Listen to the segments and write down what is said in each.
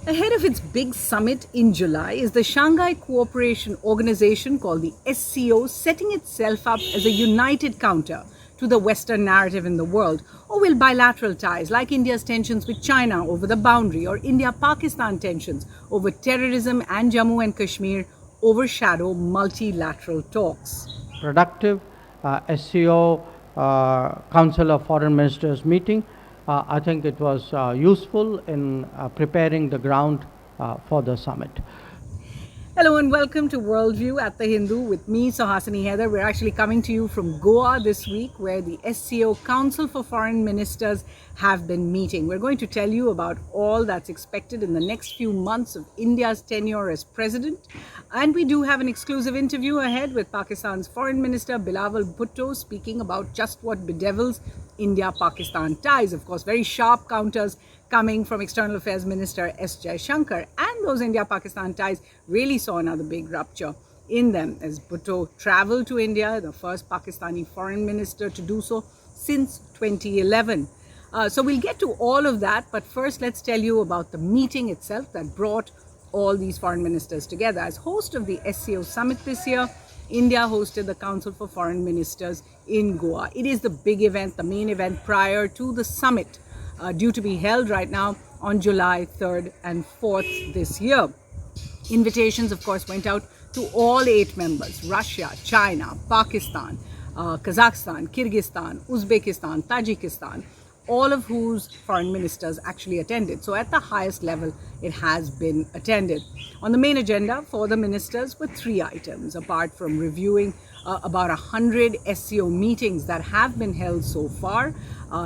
Ahead of its big summit in July is the Shanghai Cooperation Organisation, called the SCO, setting itself up as a united counter to the Western narrative in the world. Or will bilateral ties like India's tensions with China over the boundary, or India-Pakistan tensions over terrorism and Jammu and Kashmir, overshadow multilateral talks? Productive SCO Council of Foreign Ministers meeting. I think it was useful in preparing the ground for the summit. Hello and welcome to Worldview at the Hindu with me, Suhasini Haidar. We're actually coming to you from Goa this week, where the SCO Council for Foreign Ministers have been meeting. We're going to tell you about all that's expected in the next few months of India's tenure as president. And we do have an exclusive interview ahead with Pakistan's Foreign Minister Bilateral Bhutto, speaking about just what bedevils India-Pakistan ties. Of course, very sharp counters coming from External Affairs Minister S. Jaishankar, and those India-Pakistan ties really saw another big rupture in them as Bhutto traveled to India, the first Pakistani foreign minister to do so since 2011. So we'll get to all of that, but first let's tell you about the meeting itself that brought all these foreign ministers together. As host of the SCO summit this year, India hosted the Council for Foreign Ministers in Goa. It is the big event, the main event prior to the summit, due to be held right now on July 3rd and 4th this year. Invitations, of course, went out to all 8 members: Russia, China, Pakistan, Kazakhstan, Kyrgyzstan, Uzbekistan, Tajikistan, all of whose foreign ministers actually attended. So at the highest level, it has been attended. On the main agenda for the ministers were 3 items, apart from reviewing about 100 SCO meetings that have been held so far.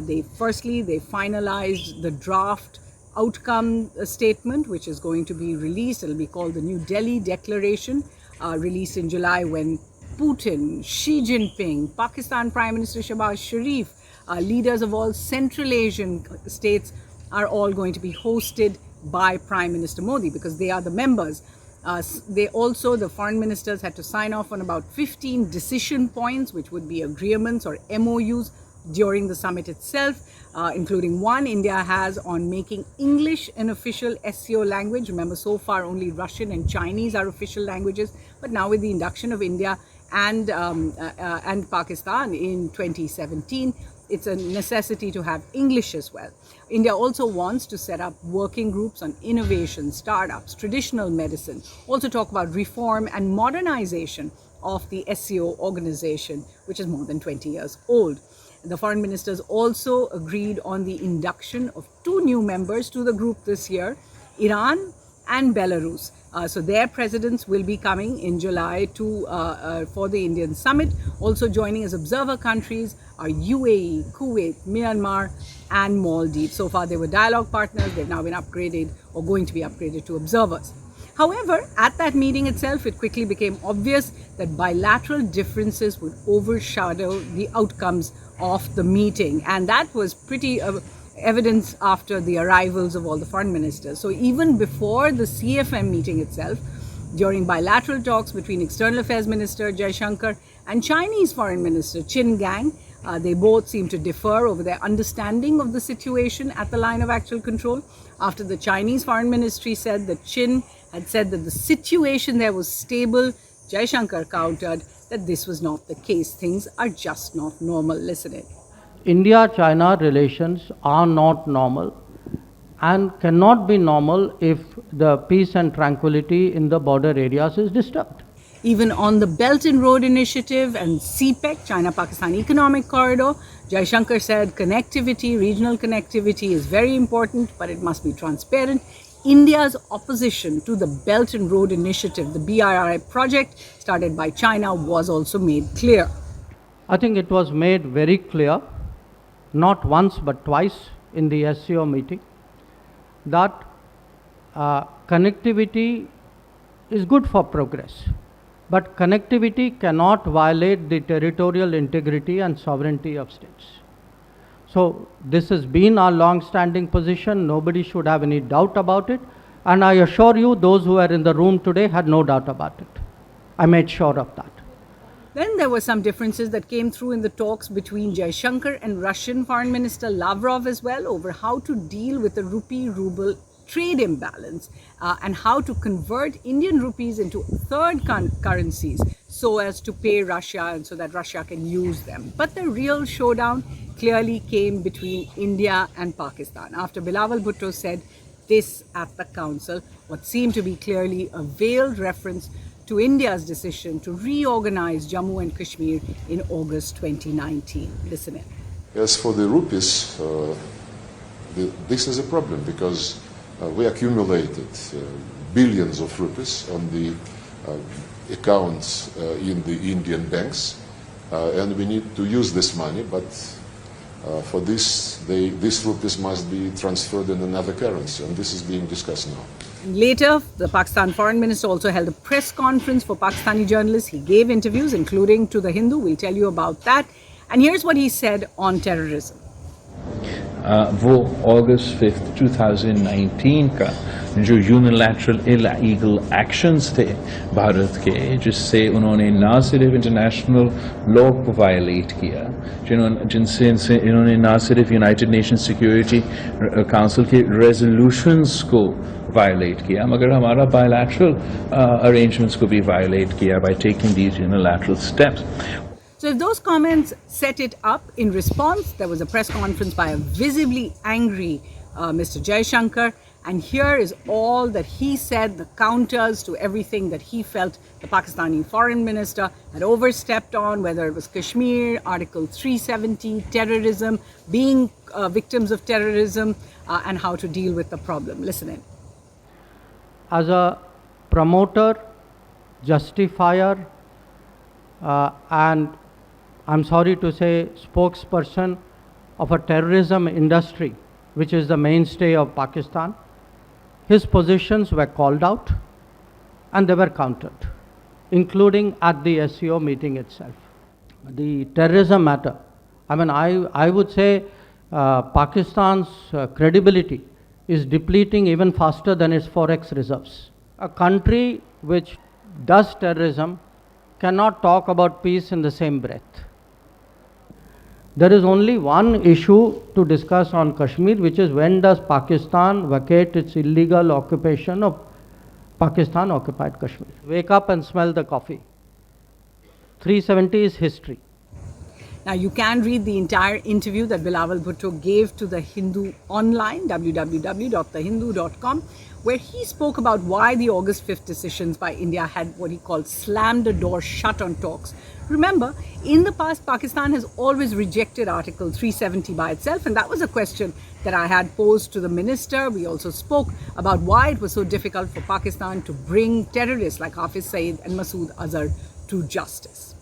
They finalized the draft outcome statement, which is going to be released. It'll be called the New Delhi Declaration, released in July, when Putin, Xi Jinping, Pakistan Prime Minister Shehbaz Sharif, leaders of all Central Asian states are all going to be hosted by Prime Minister Modi, because they are the members. The foreign ministers had to sign off on about 15 decision points, which would be agreements or MOUs during the summit itself, including one India has on making English an official SCO language. Remember, so far only Russian and Chinese are official languages, but now with the induction of India and Pakistan in 2017, it's a necessity to have English as well. India also wants to set up working groups on innovation, startups, traditional medicine, also talk about reform and modernization of the SCO organization, which is more than 20 years old. The foreign ministers also agreed on the induction of 2 new members to the group this year, Iran and Belarus. So their presidents will be coming in July for the Indian summit. Also joining as observer countries are UAE, Kuwait, Myanmar and Maldives. So far they were dialogue partners. They've now been upgraded or going to be upgraded to observers. However, at that meeting itself, it quickly became obvious that bilateral differences would overshadow the outcomes of the meeting. And that was pretty evidence after the arrivals of all the foreign ministers. So even before the CFM meeting itself, during bilateral talks between External Affairs Minister Jaishankar and Chinese Foreign Minister Qin Gang, they both seem to differ over their understanding of the situation at the line of actual control. After the Chinese Foreign Ministry said that Qin had said that the situation there was stable, Jaishankar countered that this was not the case. Things are just not normal. Listen in. India-China relations are not normal and cannot be normal if the peace and tranquility in the border areas is disturbed. Even on the Belt and Road Initiative and CPEC, China-Pakistan Economic Corridor, Jaishankar said connectivity, regional connectivity is very important, but it must be transparent. India's opposition to the Belt and Road Initiative, the BRI project started by China, was also made clear. I think it was made very clear, not once but twice in the SCO meeting, that connectivity is good for progress, but connectivity cannot violate the territorial integrity and sovereignty of states. So this has been our long-standing position. Nobody should have any doubt about it. And I assure you, those who are in the room today had no doubt about it. I made sure of that. Then there were some differences that came through in the talks between Jaishankar and Russian Foreign Minister Lavrov as well, over how to deal with the rupee-ruble trade imbalance, and how to convert Indian rupees into third currencies so as to pay Russia and so that Russia can use them. But the real showdown clearly came between India and Pakistan. After Bilawal Bhutto said this at the council, what seemed to be clearly a veiled reference to India's decision to reorganize Jammu and Kashmir in August 2019. Listen in. As for the rupees, this is a problem because we accumulated billions of rupees on the accounts in the Indian banks, and we need to use this money, but for this, these rupees must be transferred in another currency, and this is being discussed now. Later, the Pakistan foreign minister also held a press conference for Pakistani journalists. He gave interviews, including to The Hindu. We'll tell you about that. And here's what he said on terrorism. वो अगस्त 5 2019 का जो unilateral illegal actions थे भारत के, जिससे उन्होंने ना सिर्फ international law को वायलेट किया, जिनसे इन्होंने ना सिर्फ यूनाइटेड नेशन सिक्योरिटी काउंसिल के रेजोल्यूशंस को वायलेट किया, मगर हमारा बायलैटरल अरेंजमेंट्स को भी वायलेट किया by taking these unilateral steps. So if those comments set it up, in response, there was a press conference by a visibly angry Mr. Jaishankar. And here is all that he said, the counters to everything that he felt the Pakistani foreign minister had overstepped on, whether it was Kashmir, Article 370, terrorism, being victims of terrorism, and how to deal with the problem. Listen in. As a promoter, justifier, and I'm sorry to say spokesperson of a terrorism industry, which is the mainstay of Pakistan, his positions were called out and they were countered, including at the SCO meeting itself. The terrorism matter, I mean, I would say Pakistan's credibility is depleting even faster than its forex reserves. A country which does terrorism cannot talk about peace in the same breath. There is only one issue to discuss on Kashmir, which is when does Pakistan vacate its illegal occupation of Pakistan occupied Kashmir. Wake up and smell the coffee. 370 is history. Now, you can read the entire interview that Bilawal Bhutto gave to The Hindu online, www.thehindu.com, where he spoke about why the August 5th decisions by India had what he called slammed the door shut on talks. Remember, in the past, Pakistan has always rejected Article 370 by itself, and that was a question that I had posed to the minister. We also spoke about why it was so difficult for Pakistan to bring terrorists like Hafiz Saeed and Masood Azhar to justice.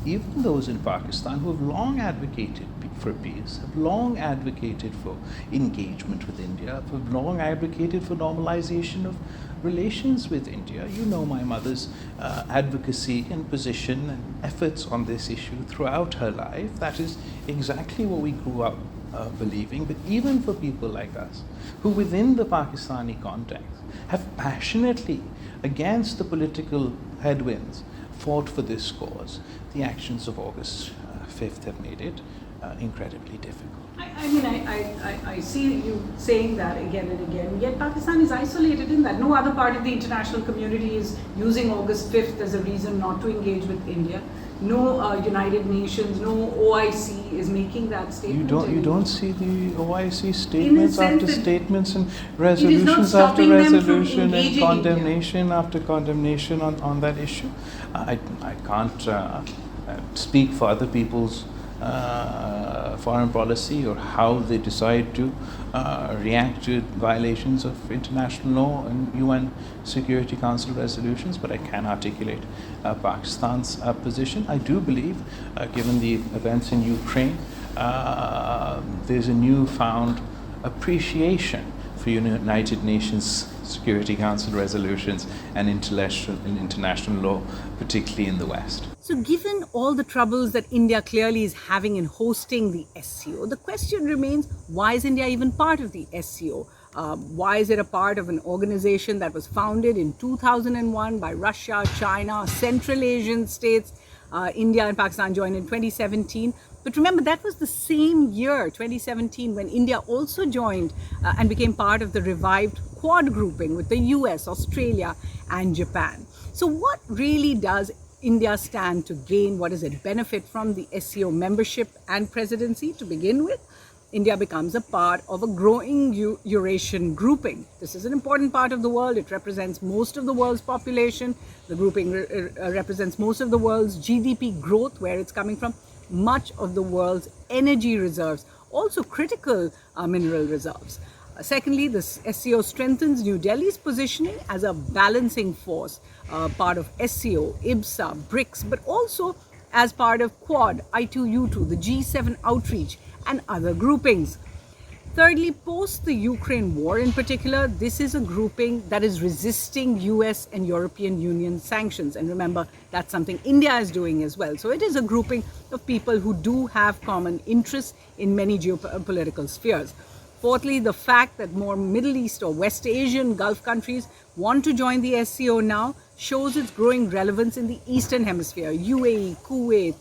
Even those in Pakistan who have long advocated for peace, have long advocated for engagement with India, have long advocated for normalization of relations with India. You know my mother's advocacy and position and efforts on this issue throughout her life. That is exactly what we grew up believing. But even for people like us, who within the Pakistani context have passionately, against the political headwinds, fought for this cause, the actions of August 5th have made it incredibly difficult. I see you saying that again and again, yet Pakistan is isolated in that. No other part of the international community is using August 5th as a reason not to engage with India. No United Nations, no OIC is making that statement. You don't see the OIC statements after statements and resolutions after resolution and condemnation after condemnation on that issue. I can't speak for other people's foreign policy or how they decide to react to violations of international law and UN Security Council resolutions, but I can articulate Pakistan's position. I do believe, given the events in Ukraine, there's a newfound appreciation for United Nations Security Council resolutions and international law, particularly in the West. So given all the troubles that India clearly is having in hosting the SCO, the question remains, why is India even part of the SCO? Why is it a part of an organization that was founded in 2001 by Russia, China, Central Asian states? India and Pakistan joined in 2017. But remember, that was the same year, 2017, when India also joined and became part of the revived Quad grouping with the US, Australia, and Japan. So what really does India stand to gain? What does it benefit from the SCO membership and presidency? To begin with, India becomes a part of a growing Eurasian grouping. This is an important part of the world. It represents most of the world's population. The grouping represents most of the world's GDP growth, where it's coming from, much of the world's energy reserves, also critical mineral reserves. Secondly, the SCO strengthens New Delhi's positioning as a balancing force, part of SCO, IBSA, BRICS, but also as part of Quad, I2U2, the G7 outreach, and other groupings. Thirdly, post the Ukraine war in particular, this is a grouping that is resisting US and European Union sanctions. And remember, that's something India is doing as well. So it is a grouping of people who do have common interests in many geopolitical spheres. Fourthly, the fact that more Middle East or West Asian Gulf countries want to join the SCO now shows its growing relevance in the Eastern Hemisphere. UAE, Kuwait,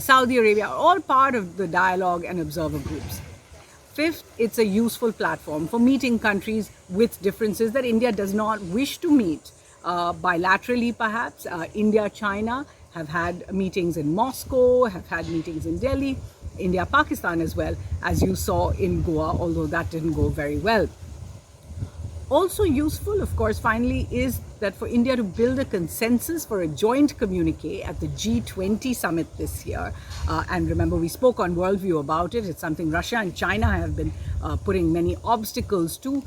Saudi Arabia are all part of the dialogue and observer groups. Fifth, it's a useful platform for meeting countries with differences that India does not wish to meet. Bilaterally, perhaps, India, China have had meetings in Moscow, have had meetings in Delhi, India, Pakistan as well, as you saw in Goa, although that didn't go very well. Also useful, of course, finally, is that for India to build a consensus for a joint communique at the G20 summit this year. And remember, we spoke on Worldview about it. It's something Russia and China have been putting many obstacles to.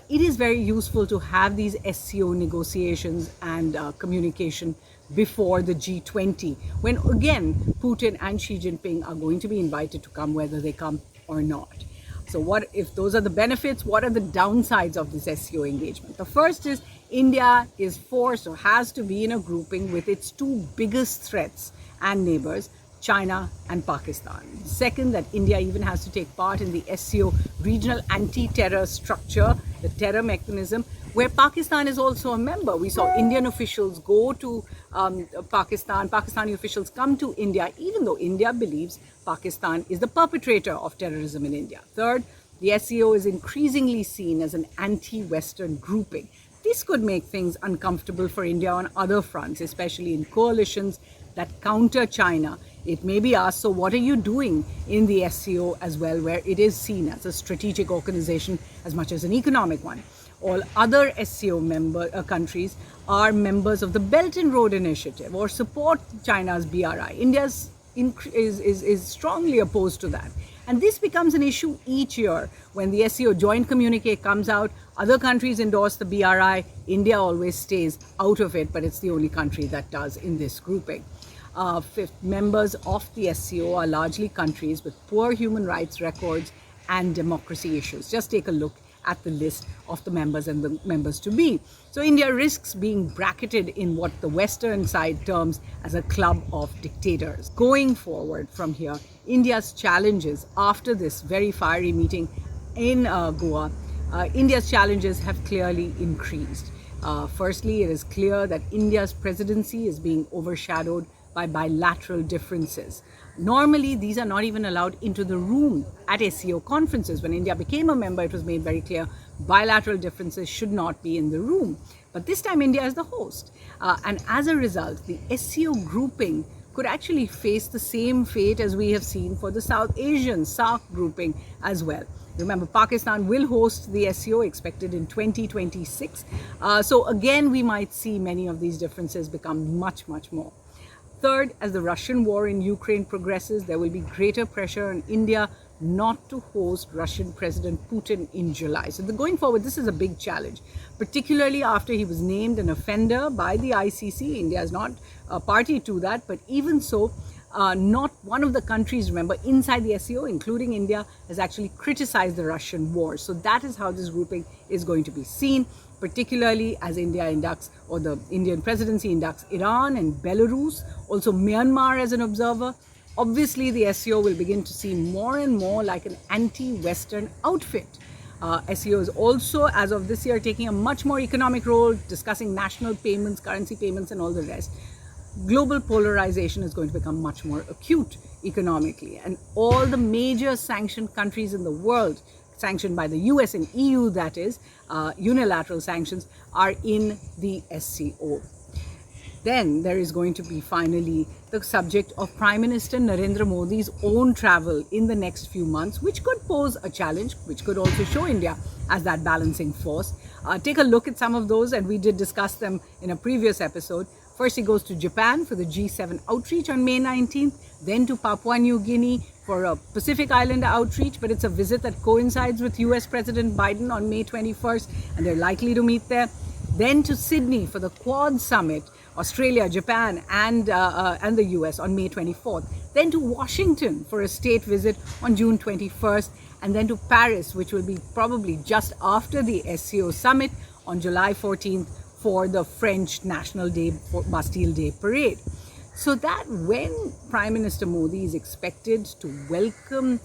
It is very useful to have these SCO negotiations and communication before the G20, when again Putin and Xi Jinping are going to be invited to come, whether they come or not. So what if those are the benefits? What are the downsides of this SCO engagement? The first is India is forced or has to be in a grouping with its two biggest threats and neighbors, China and Pakistan. Second, that India even has to take part in the SCO regional anti-terror structure, the terror mechanism, where Pakistan is also a member. We saw Indian officials go to Pakistan, Pakistani officials come to India, even though India believes Pakistan is the perpetrator of terrorism in India. Third, the SCO is increasingly seen as an anti-Western grouping. This could make things uncomfortable for India on other fronts, especially in coalitions that counter China. It may be asked, so what are you doing in the SCO as well, where it is seen as a strategic organization as much as an economic one? All other SCO countries are members of the Belt and Road Initiative or support China's BRI. India is strongly opposed to that. And this becomes an issue each year. When the SCO joint communique comes out, other countries endorse the BRI. India always stays out of it, but it's the only country that does in this grouping. Fifth, members of the SCO are largely countries with poor human rights records and democracy issues. Just take a look at the list of the members and the members to be. So India risks being bracketed in what the Western side terms as a club of dictators. Going forward from here, India's challenges after this very fiery meeting in Goa, India's challenges have clearly increased. Firstly, it is clear that India's presidency is being overshadowed by bilateral differences. Normally, these are not even allowed into the room at SCO conferences. When India became a member, it was made very clear bilateral differences should not be in the room. But this time, India is the host. And as a result, the SCO grouping could actually face the same fate as we have seen for the South Asian SAARC grouping as well. Remember, Pakistan will host the SCO, expected in 2026. So again, we might see many of these differences become much, much more. Third, as the Russian war in Ukraine progresses, there will be greater pressure on India not to host Russian President Putin in July. So going forward, this is a big challenge, particularly after he was named an offender by the ICC. India is not a party to that, but even so, not one of the countries, remember, inside the SCO, including India, has actually criticized the Russian war. So that is how this grouping is going to be seen, particularly as India inducts, or the Indian presidency inducts, Iran and Belarus, also Myanmar as an observer. Obviously, the SCO will begin to seem more and more like an anti-Western outfit. SCO is also, as of this year, taking a much more economic role, discussing national payments, currency payments, and all the rest. global polarization is going to become much more acute economically, and all the major sanctioned countries in the world, sanctioned by the US and EU, that is, unilateral sanctions, are in the SCO. Then there is going to be finally the subject of Prime Minister Narendra Modi's own travel in the next few months, which could pose a challenge, which could also show India as that balancing force. Take a look at some of those, and we did discuss them in a previous episode. First, he goes to Japan for the G7 outreach on May 19th, then to Papua New Guinea for a Pacific Island outreach, but it's a visit that coincides with US President Biden on May 21st, and they're likely to meet there. Then to Sydney for the Quad Summit, Australia, Japan, and the US on May 24th. Then to Washington for a state visit on June 21st, and then to Paris, which will be probably just after the SCO summit on July 14th for the French National Day, Bastille Day parade. So that when Prime Minister Modi is expected to welcome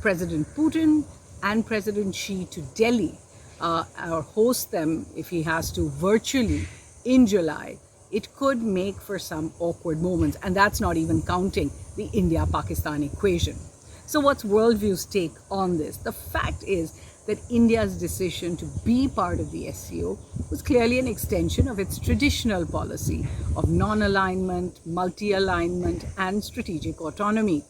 President Putin and President Xi to Delhi, or host them if he has to virtually in July, it could make for some awkward moments, and that's not even counting the India-Pakistan equation. So what's Worldview's take on this? The fact is that India's decision to be part of the SCO was clearly an extension of its traditional policy of non-alignment, multi-alignment, and strategic autonomy.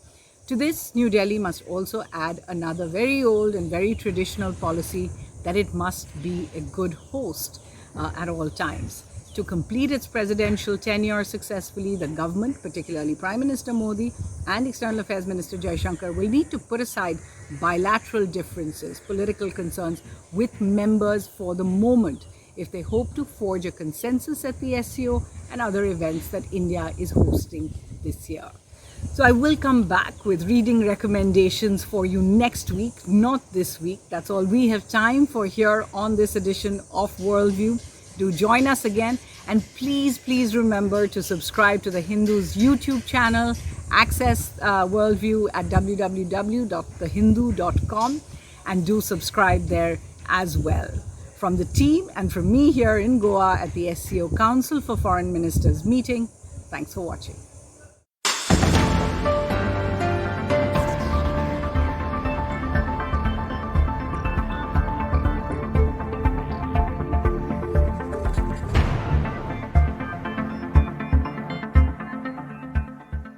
To this, New Delhi must also add another very old and very traditional policy that it must be a good host at all times. To complete its presidential tenure successfully, the government, particularly Prime Minister Modi and External Affairs Minister Jaishankar, will need to put aside bilateral differences, political concerns with members for the moment, if they hope to forge a consensus at the SCO and other events that India is hosting this year. So I will come back with reading recommendations for you next week, not this week. That's all we have time for here on this edition of Worldview. Do join us again, and please remember to subscribe to the Hindu's YouTube channel. Access Worldview at www.thehindu.com, and do subscribe there as well. From the team and from me here in Goa at the SCO Council for Foreign Ministers meeting, thanks for watching.